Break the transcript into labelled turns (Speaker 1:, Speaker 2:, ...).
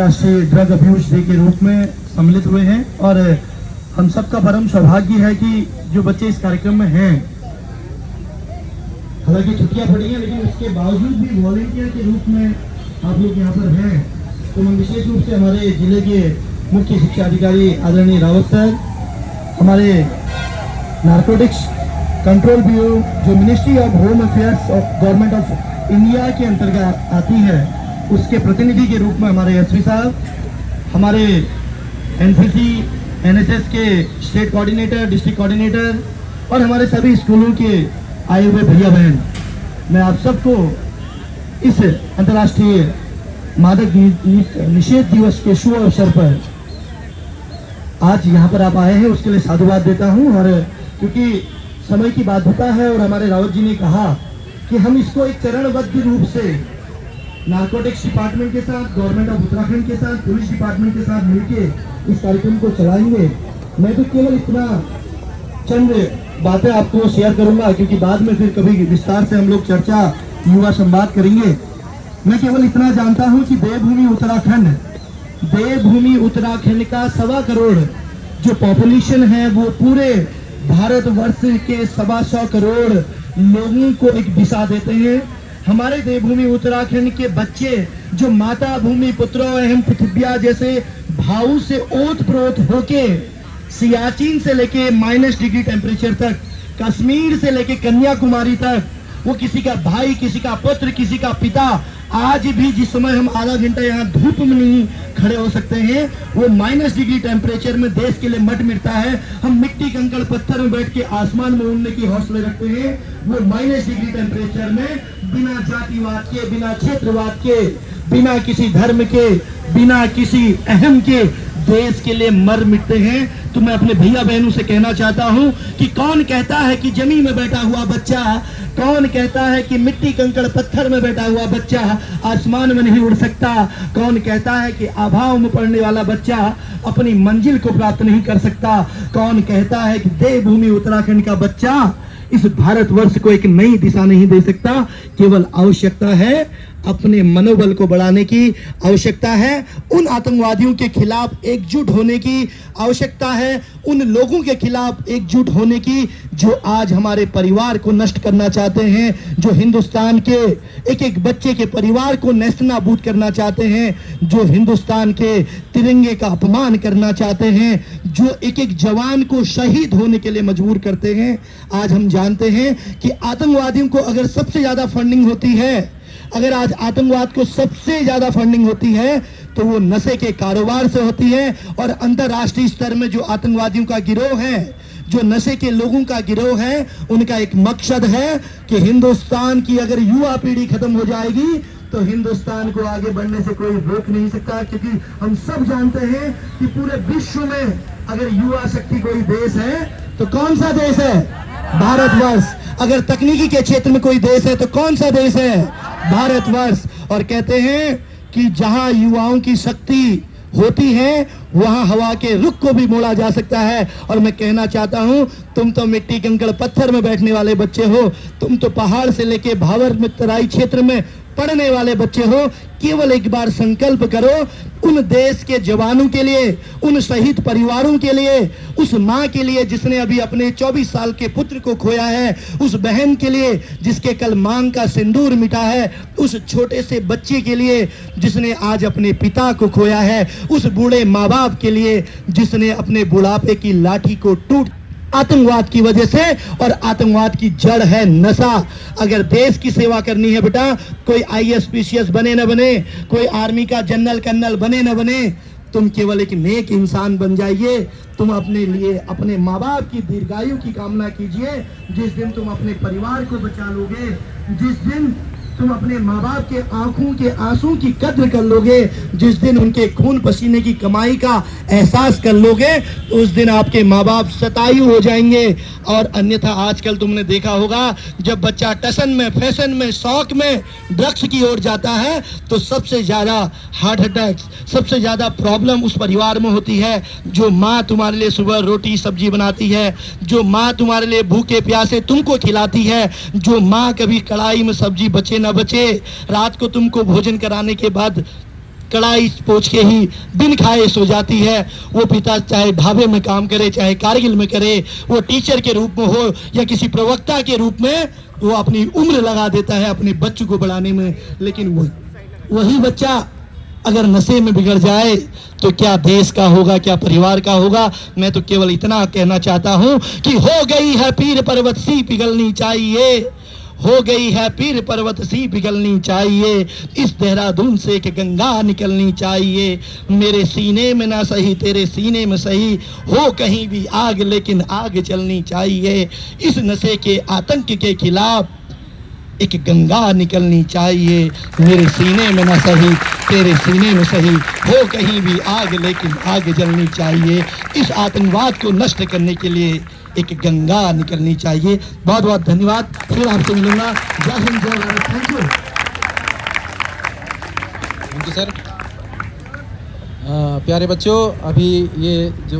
Speaker 1: राष्ट्रीय drug abuse day के रूप में सम्मिलित हुए हैं और हम सबका परम सौभाग्य है कि जो बच्चे इस कार्यक्रम में हैं, हालांकि छुट्टियां पड़ी हैं लेकिन उसके बावजूद भी वॉलंटियर के रूप में आप लोग यहाँ पर हैं। तो मैं विशेष रूप से हमारे जिले के मुख्य शिक्षा अधिकारी आदरणीय रावत सर, हमारे नारकोटिक्स कंट्रोल ब्यूरो जो ministry of home affairs of government of India के अंतर्गत आती है, उसके प्रतिनिधि के रूप में हमारे एसपी साहब, हमारे एनसीसी एनएसएस के स्टेट कोऑर्डिनेटर, डिस्ट्रिक्ट कोऑर्डिनेटर और हमारे सभी स्कूलों के आए हुए भैया बहन, मैं आप सबको इस अंतर्राष्ट्रीय मादक निषेध दिवस के शुभ अवसर पर आज यहाँ पर आप आए हैं उसके लिए साधुवाद देता हूँ। और क्योंकि समय की बाध्यता है और हमारे रावत जी ने कहा कि हम इसको एक चरणबद्ध रूप से नारकोटिक्स डिपार्टमेंट के साथ, गवर्नमेंट ऑफ उत्तराखंड के साथ, पुलिस डिपार्टमेंट के साथ मिलकर इस कार्यक्रम को चलाएंगे। मैं तो केवल इतना चंद बातें आपको शेयर करूंगा क्योंकि बाद में फिर कभी विस्तार से हम लोग चर्चा युवा संवाद करेंगे। मैं केवल इतना जानता हूं कि देवभूमि उत्तराखंड का 1.25 करोड़ जो पॉपुलेशन है वो पूरे भारतवर्ष के 125 करोड़ लोगों को एक दिशा देते हैं। हमारे देवभूमि उत्तराखंड के बच्चे जो माता भूमि पुत्रो एवं पृथ्व्या जैसे भाव से ओतप्रोत होके सियाचिन से लेके -डिग्री टेम्परेचर तक, कश्मीर से लेके कन्याकुमारी तक, वो किसी का भाई, किसी का पुत्र, किसी का पिता, आज भी जिस समय हम आधा घंटा यहाँ धूप में नहीं खड़े हो सकते हैं, वो -डिग्री टेम्परेचर में देश के लिए मट मिटता है। हम मिट्टी कंकड़ पत्थर में बैठ के आसमान में उड़ने की हौसले रखते हैं। वो -डिग्री टेम्परेचर में बिना जातिवाद के, बिना क्षेत्रवाद के, बिना किसी धर्म के, बिना किसी अहम के देश के लिए मर मिटते हैं। तो मैं अपने भैया बहनों से कहना चाहता हूं कि कौन कहता है कि जमीन में बैठा हुआ बच्चा, कौन कहता है कि मिट्टी कंकड़ पत्थर में बैठा हुआ बच्चा आसमान में नहीं उड़ सकता, कौन कहता है कि अभाव में पड़ने वाला बच्चा अपनी मंजिल को प्राप्त नहीं कर सकता, कौन कहता है कि देवभूमि उत्तराखंड का बच्चा इस भारतवर्ष को एक नई दिशा नहीं दे सकता। केवल आवश्यकता है अपने मनोबल को बढ़ाने की, आवश्यकता है उन आतंकवादियों के खिलाफ एकजुट होने की, आवश्यकता है उन लोगों के खिलाफ एकजुट होने की जो आज हमारे परिवार को नष्ट करना चाहते हैं, जो हिंदुस्तान के एक एक बच्चे के परिवार को नेस्तनाबूद करना चाहते हैं, जो हिंदुस्तान के तिरंगे का अपमान करना चाहते हैं, जो एक एक जवान को शहीद होने के लिए मजबूर करते हैं। आज हम जानते हैं कि आतंकवादियों को अगर सबसे ज्यादा फंडिंग होती है, अगर आज आतंकवाद को सबसे ज्यादा फंडिंग होती है तो वो नशे के कारोबार से होती है। और अंतरराष्ट्रीय स्तर में जो आतंकवादियों का गिरोह है, जो नशे के लोगों का गिरोह है, उनका एक मकसद है कि हिंदुस्तान की अगर युवा पीढ़ी खत्म हो जाएगी तो हिंदुस्तान को आगे बढ़ने से कोई रोक नहीं सकता। क्योंकि हम सब जानते हैं कि पूरे विश्व में अगर युवा शक्ति कोई देश है तो कौन सा देश है? भारतवर्ष। अगर तकनीकी के क्षेत्र में कोई देश है तो कौन सा देश है? भारतवर्ष। और कहते हैं कि जहां युवाओं की शक्ति होती है वहां हवा के रुख को भी मोड़ा जा सकता है। और मैं कहना चाहता हूं, तुम तो मिट्टी कंकड़ पत्थर में बैठने वाले बच्चे हो, तुम तो पहाड़ से लेके भावर में तराई क्षेत्र में पढ़ने वाले बच्चे हो। केवल एक बार संकल्प करो उन देश के जवानों के लिए, उन शहीद परिवारों के लिए, उस माँ के लिए जिसने अभी अपने 24 साल के पुत्र को खोया है, उस बहन के लिए जिसके कल मांग का सिंदूर मिटा है, उस छोटे से बच्चे के लिए जिसने आज अपने पिता को खोया है, उस बूढ़े माँ बाप के लिए जिसने अपने बुढ़ापे की लाठी को टूट आतंकवाद की वजह से। और आतंकवाद की जड़ है नशा। अगर देश की सेवा करनी है बेटा, कोई IAS PCS बने न बने, कोई आर्मी का जनरल कर्नल बने न बने, तुम केवल एक नेक इंसान बन जाइए। तुम अपने लिए, अपने माँ बाप की दीर्घायु की कामना कीजिए। जिस दिन तुम अपने परिवार को बचा लोगे, जिस दिन तुम अपने माँ बाप के आंखों के आंसू की कद्र कर लोगे, जिस दिन उनके खून पसीने की कमाई का एहसास कर लोगे, उस दिन आपके माँ बाप शतायु हो जाएंगे। और अन्यथा आजकल तुमने देखा होगा, जब बच्चा टशन में, फैशन में, शौक में, ड्रग्स की ओर जाता है तो सबसे ज्यादा हार्ट अटैक्स, सबसे ज्यादा प्रॉब्लम उस परिवार में होती है। जो माँ तुम्हारे लिए सुबह रोटी सब्जी बनाती है, जो माँ तुम्हारे लिए भूखे प्यासे तुमको खिलाती है, जो माँ कभी कढ़ाई में सब्जी बचे न न बचे। रात को तुमको भोजन कराने के बाद कड़ाई पोंछ के ही बिन खाए सो जाती है। वो पिता चाहे ढाबे में काम करे, चाहे कारगिल में करे, वो टीचर के रूप में हो या किसी प्रवक्ता के रूप में, वो अपनी उम्र लगा देता है अपने बच्चों को बढ़ाने में। लेकिन वही बच्चा अगर नशे में बिगड़ जाए तो क्या देश का होगा, क्या परिवार का होगा। मैं तो केवल इतना कहना चाहता हूं कि हो गई है पीर पर्वत सी पिघलनी चाहिए, हो गई है पीर पर्वत सी पिघलनी चाहिए। इस देहरादून से एक गंगा निकलनी चाहिए। मेरे सीने में ना सही तेरे सीने में सही, हो कहीं भी आग लेकिन आग चलनी चाहिए। इस नशे के आतंक के खिलाफ एक गंगा निकलनी चाहिए। मेरे सीने में ना सही तेरे सीने में सही, हो कहीं भी आग लेकिन आग जलनी चाहिए। इस आतंकवाद को नष्ट करने के लिए एक गंगा निकलनी चाहिए। बहुत बहुत धन्यवाद। फिर आपसे मिलूंगा। जय हिंद, जय Bharat. Thank you.
Speaker 2: Thank you sir. प्यारे बच्चों, अभी ये जो